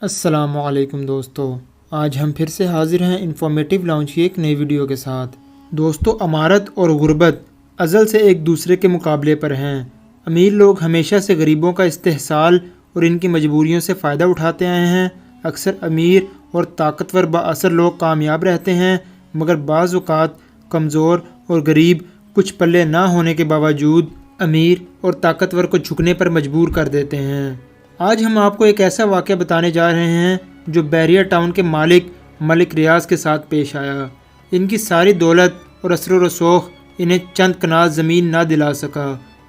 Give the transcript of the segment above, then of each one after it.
السلام علیکم دوستو، آج ہم پھر سے حاضر ہیں انفارمیٹیو لاؤنج کی ایک نئی ویڈیو کے ساتھ۔ دوستو، امارت اور غربت ازل سے ایک دوسرے کے مقابلے پر ہیں۔ امیر لوگ ہمیشہ سے غریبوں کا استحصال اور ان کی مجبوریوں سے فائدہ اٹھاتے آئے ہیں۔ اکثر امیر اور طاقتور بااثر لوگ کامیاب رہتے ہیں، مگر بعض اوقات کمزور اور غریب کچھ پلے نہ ہونے کے باوجود امیر اور طاقتور کو جھکنے پر مجبور کر دیتے ہیں۔ آج ہم آپ کو ایک ایسا واقعہ بتانے جا رہے ہیں جو بحریہ ٹاؤن کے مالک ملک ریاض کے ساتھ پیش آیا۔ ان کی ساری دولت اور اثر و رسوخ انہیں چند کنال زمین نہ دلا سکا،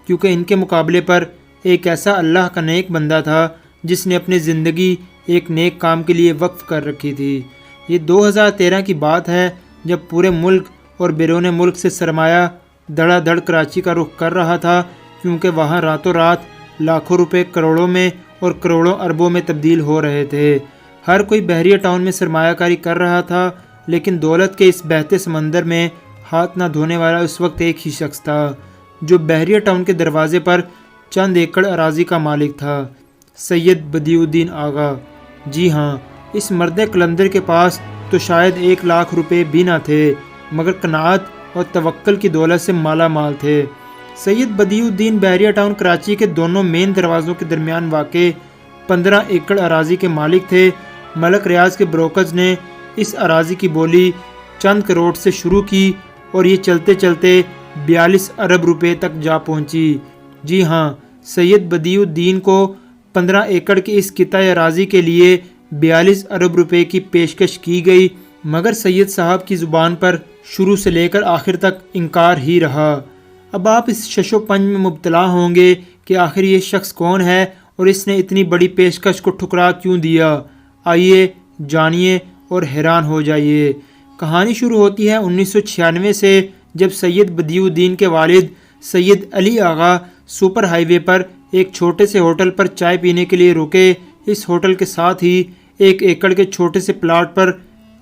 کیونکہ ان کے مقابلے پر ایک ایسا اللہ کا نیک بندہ تھا جس نے اپنی زندگی ایک نیک کام کے لیے وقف کر رکھی تھی۔ یہ 2013 کی بات ہے، جب پورے ملک اور بیرون ملک سے سرمایہ دڑا دڑ کراچی کا رخ کر رہا تھا، کیونکہ وہاں راتوں رات لاکھوں روپے کروڑوں میں اور کروڑوں اربوں میں تبدیل ہو رہے تھے۔ ہر کوئی بحریہ ٹاؤن میں سرمایہ کاری کر رہا تھا، لیکن دولت کے اس بہتے سمندر میں ہاتھ نہ دھونے والا اس وقت ایک ہی شخص تھا، جو بحریہ ٹاؤن کے دروازے پر چند ایکڑ اراضی کا مالک تھا، سید بدیع الدین آغا۔ جی ہاں، اس مرد قلندر کے پاس تو شاید 1 لاکھ روپے بھی نہ تھے، مگر قناعت اور توکل کی دولت سے مالا مال تھے۔ سید بدیع الدین بحریہ ٹاؤن کراچی کے دونوں مین دروازوں کے درمیان واقع 15 ایکڑ اراضی کے مالک تھے۔ ملک ریاض کے بروکرز نے اس اراضی کی بولی چند کروڑ سے شروع کی اور یہ چلتے چلتے 42 ارب روپے تک جا پہنچی۔ جی ہاں، سید بدیع الدین کو 15 ایکڑ کے اس قطع اراضی کے لیے 42 ارب روپے کی پیشکش کی گئی، مگر سید صاحب کی زبان پر شروع سے لے کر آخر تک انکار ہی رہا۔ اب آپ اس شش و پنج میں مبتلا ہوں گے کہ آخر یہ شخص کون ہے اور اس نے اتنی بڑی پیشکش کو ٹھکرا کیوں دیا۔ آئیے جانیے اور حیران ہو جائیے۔ کہانی شروع ہوتی ہے 1996 سے، جب سید بدیع الدین کے والد سید علی آغا سپر ہائی وے پر ایک چھوٹے سے ہوٹل پر چائے پینے کے لیے رکے۔ اس ہوٹل کے ساتھ ہی 1 ایکڑ کے چھوٹے سے پلاٹ پر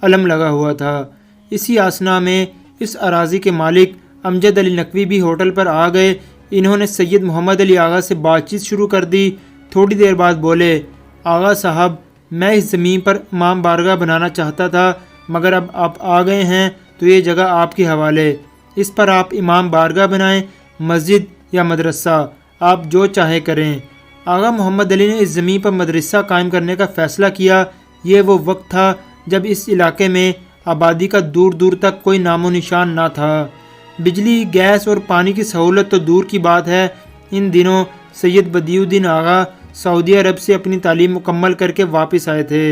علم لگا ہوا تھا۔ اسی آسنا میں اس اراضی کے مالک امجد علی نقوی بھی ہوٹل پر آ گئے۔ انہوں نے سید محمد علی آغا سے بات چیت شروع کر دی۔ تھوڑی دیر بعد بولے، آغا صاحب، میں اس زمین پر امام بارگاہ بنانا چاہتا تھا، مگر اب آپ آ گئے ہیں تو یہ جگہ آپ کے حوالے۔ اس پر آپ امام بارگاہ بنائیں، مسجد یا مدرسہ، آپ جو چاہے کریں۔ آغا محمد علی نے اس زمین پر مدرسہ قائم کرنے کا فیصلہ کیا۔ یہ وہ وقت تھا جب اس علاقے میں آبادی کا دور دور تک کوئی نام و نشان نہ تھا۔ بجلی، گیس اور پانی کی سہولت تو دور کی بات ہے۔ ان دنوں سید بدیع الدین آغا سعودی عرب سے اپنی تعلیم مکمل کر کے واپس آئے تھے۔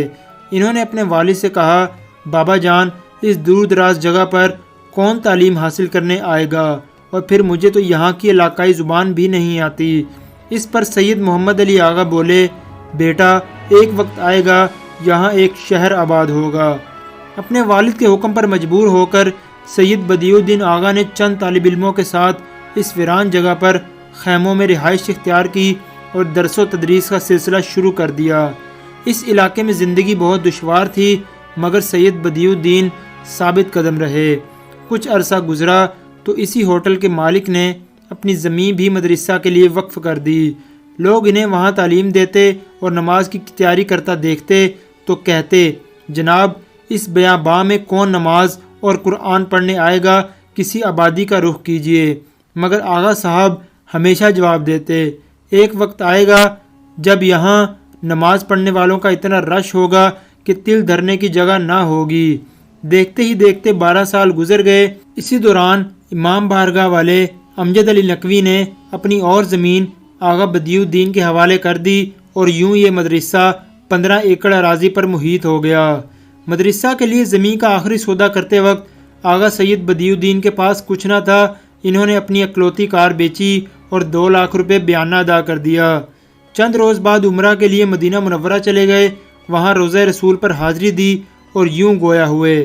انہوں نے اپنے والد سے کہا، بابا جان، اس دور دراز جگہ پر کون تعلیم حاصل کرنے آئے گا، اور پھر مجھے تو یہاں کی علاقائی زبان بھی نہیں آتی۔ اس پر سید محمد علی آغا بولے، بیٹا، ایک وقت آئے گا یہاں ایک شہر آباد ہوگا۔ اپنے والد کے حکم پر مجبور ہو کر سید بدیع الدین آغا نے چند طالب علموں کے ساتھ اس ویران جگہ پر خیموں میں رہائش اختیار کی اور درس و تدریس کا سلسلہ شروع کر دیا۔ اس علاقے میں زندگی بہت دشوار تھی، مگر سید بدیع الدین ثابت قدم رہے۔ کچھ عرصہ گزرا تو اسی ہوٹل کے مالک نے اپنی زمین بھی مدرسہ کے لیے وقف کر دی۔ لوگ انہیں وہاں تعلیم دیتے اور نماز کی تیاری کرتا دیکھتے تو کہتے، جناب، اس بیاباں میں کون نماز اور قرآن پڑھنے آئے گا، کسی آبادی کا رخ کیجیے۔ مگر آغا صاحب ہمیشہ جواب دیتے، ایک وقت آئے گا جب یہاں نماز پڑھنے والوں کا اتنا رش ہوگا کہ تل دھرنے کی جگہ نہ ہوگی۔ دیکھتے ہی دیکھتے 12 سال گزر گئے۔ اسی دوران امام بارگاہ والے امجد علی نقوی نے اپنی اور زمین آغا بدیع الدین کے حوالے کر دی، اور یوں یہ مدرسہ 15 ایکڑ اراضی پر محیط ہو گیا۔ مدرسہ کے لیے زمین کا آخری سودا کرتے وقت آغا سید بدیع الدین کے پاس کچھ نہ تھا۔ انہوں نے اپنی اکلوتی کار بیچی اور 2 لاکھ روپے بیانہ ادا کر دیا۔ چند روز بعد عمرہ کے لیے مدینہ منورہ چلے گئے، وہاں روضہ رسول پر حاضری دی اور یوں گویا ہوئے،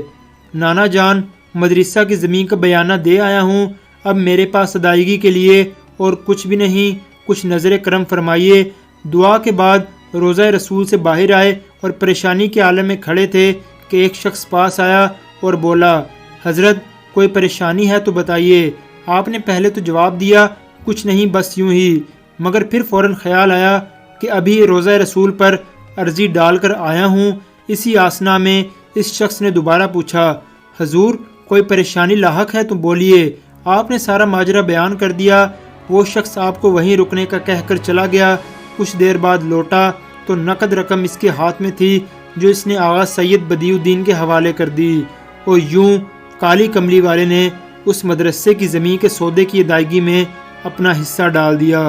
نانا جان، مدرسہ کی زمین کا بیانہ دے آیا ہوں، اب میرے پاس ادائیگی کے لیے اور کچھ بھی نہیں، کچھ نظر کرم فرمائیے۔ دعا کے بعد روضہ رسول سے باہر آئے اور پریشانی کے عالم میں کھڑے تھے کہ ایک شخص پاس آیا اور بولا، حضرت، کوئی پریشانی ہے تو بتائیے۔ آپ نے پہلے تو جواب دیا، کچھ نہیں، بس یوں ہی، مگر پھر فوراً خیال آیا کہ ابھی روضہ رسول پر عرضی ڈال کر آیا ہوں۔ اسی آسنا میں اس شخص نے دوبارہ پوچھا، حضور کوئی پریشانی لاحق ہے تو بولیے۔ آپ نے سارا ماجرا بیان کر دیا۔ وہ شخص آپ کو وہیں رکنے کا کہہ کر چلا گیا۔ کچھ دیر بعد لوٹا تو نقد رقم اس کے ہاتھ میں تھی جو اس نے آغا سید بدیع الدین کے حوالے کر دی، اور یوں کالی کملی والے نے اس مدرسے کی زمین کے سودے کی ادائیگی میں اپنا حصہ ڈال دیا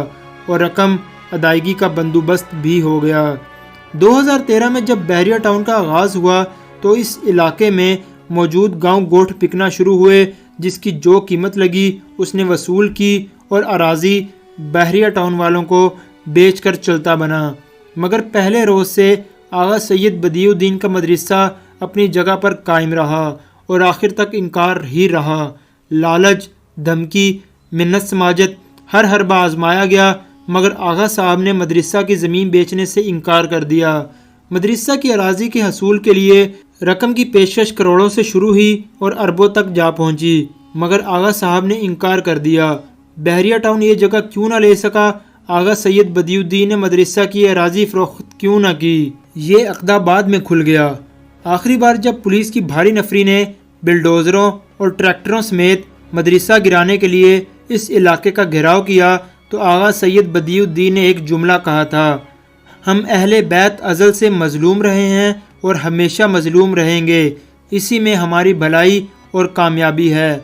اور رقم ادائیگی کا بندوبست بھی ہو گیا۔ 2013 میں جب بحریہ ٹاؤن کا آغاز ہوا تو اس علاقے میں موجود گاؤں گوٹھ بکنا شروع ہوئے، جس کی جو قیمت لگی اس نے وصول کی اور اراضی بحریہ ٹاؤن والوں کو بیچ کر چلتا بنا۔ مگر پہلے روز سے آغا سید بدیع الدین کا مدرسہ اپنی جگہ پر قائم رہا اور آخر تک انکار ہی رہا۔ لالچ، دھمکی، منت سماجت ہر حربہ آزمایا گیا، مگر آغا صاحب نے مدرسہ کی زمین بیچنے سے انکار کر دیا۔ مدرسہ کی اراضی کے حصول کے لیے رقم کی پیشکش کروڑوں سے شروع ہوئی اور اربوں تک جا پہنچی، مگر آغا صاحب نے انکار کر دیا۔ بحریہ ٹاؤن یہ جگہ کیوں نہ لے سکا؟ آغا سید بدیع الدین نے مدرسہ کی اراضی فروخت کیوں نہ کی؟ یہ عقدہ بعد میں کھل گیا۔ آخری بار جب پولیس کی بھاری نفری نے بلڈوزروں اور ٹریکٹروں سمیت مدرسہ گرانے کے لیے اس علاقے کا گھیراؤ کیا تو آغا سید بدیع الدین نے ایک جملہ کہا تھا، ہم اہل بیت ازل سے مظلوم رہے ہیں اور ہمیشہ مظلوم رہیں گے، اسی میں ہماری بھلائی اور کامیابی ہے۔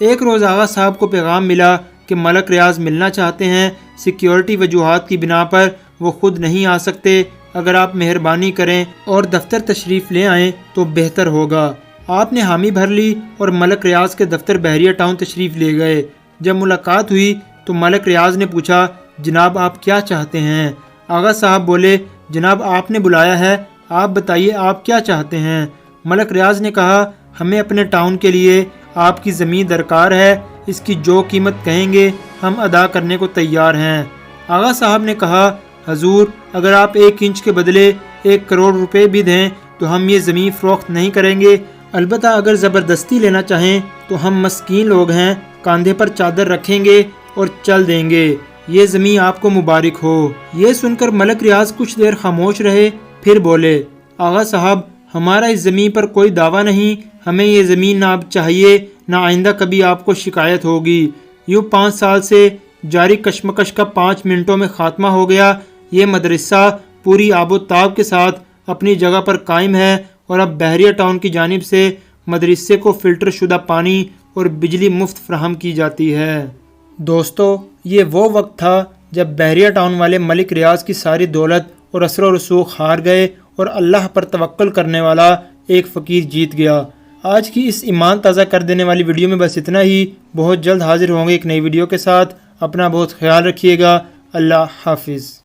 ایک روز آغا صاحب کو پیغام ملا کہ ملک ریاض ملنا چاہتے ہیں، سیکیورٹی وجوہات کی بنا پر وہ خود نہیں آ سکتے، اگر آپ مہربانی کریں اور دفتر تشریف لے آئیں تو بہتر ہوگا۔ آپ نے حامی بھر لی اور ملک ریاض کے دفتر بحریہ ٹاؤن تشریف لے گئے۔ جب ملاقات ہوئی تو ملک ریاض نے پوچھا، جناب آپ کیا چاہتے ہیں؟ آغا صاحب بولے، جناب آپ نے بلایا ہے، آپ بتائیے آپ کیا چاہتے ہیں؟ ملک ریاض نے کہا، ہمیں اپنے ٹاؤن کے لیے آپ کی زمین درکار ہے، اس کی جو قیمت کہیں گے ہم ادا کرنے کو تیار ہیں۔ آغا صاحب نے کہا، حضور اگر آپ 1 انچ کے بدلے 1 کروڑ روپے بھی دیں تو ہم یہ زمین فروخت نہیں کریں گے، البتہ اگر زبردستی لینا چاہیں تو ہم مسکین لوگ ہیں، کاندھے پر چادر رکھیں گے اور چل دیں گے، یہ زمین آپ کو مبارک ہو۔ یہ سن کر ملک ریاض کچھ دیر خاموش رہے، پھر بولے، آغا صاحب ہمارا اس زمین پر کوئی دعویٰ نہیں، ہمیں یہ زمین نہ اب چاہیے نہ آئندہ کبھی آپ کو شکایت ہوگی۔ یوں 5 سال سے جاری کشمکش کا 5 منٹوں میں خاتمہ ہو گیا۔ یہ مدرسہ پوری آب و تاب کے ساتھ اپنی جگہ پر قائم ہے اور اب بحریہ ٹاؤن کی جانب سے مدرسے کو فلٹر شدہ پانی اور بجلی مفت فراہم کی جاتی ہے۔ دوستو، یہ وہ وقت تھا جب بحریہ ٹاؤن والے ملک ریاض کی ساری دولت اور اثر و رسوخ ہار گئے اور اللہ پر توکل کرنے والا ایک فقیر جیت گیا۔ آج کی اس ایمان تازہ کر دینے والی ویڈیو میں بس اتنا ہی۔ بہت جلد حاضر ہوں گے ایک نئی ویڈیو کے ساتھ۔ اپنا بہت خیال رکھیے گا۔ اللہ حافظ۔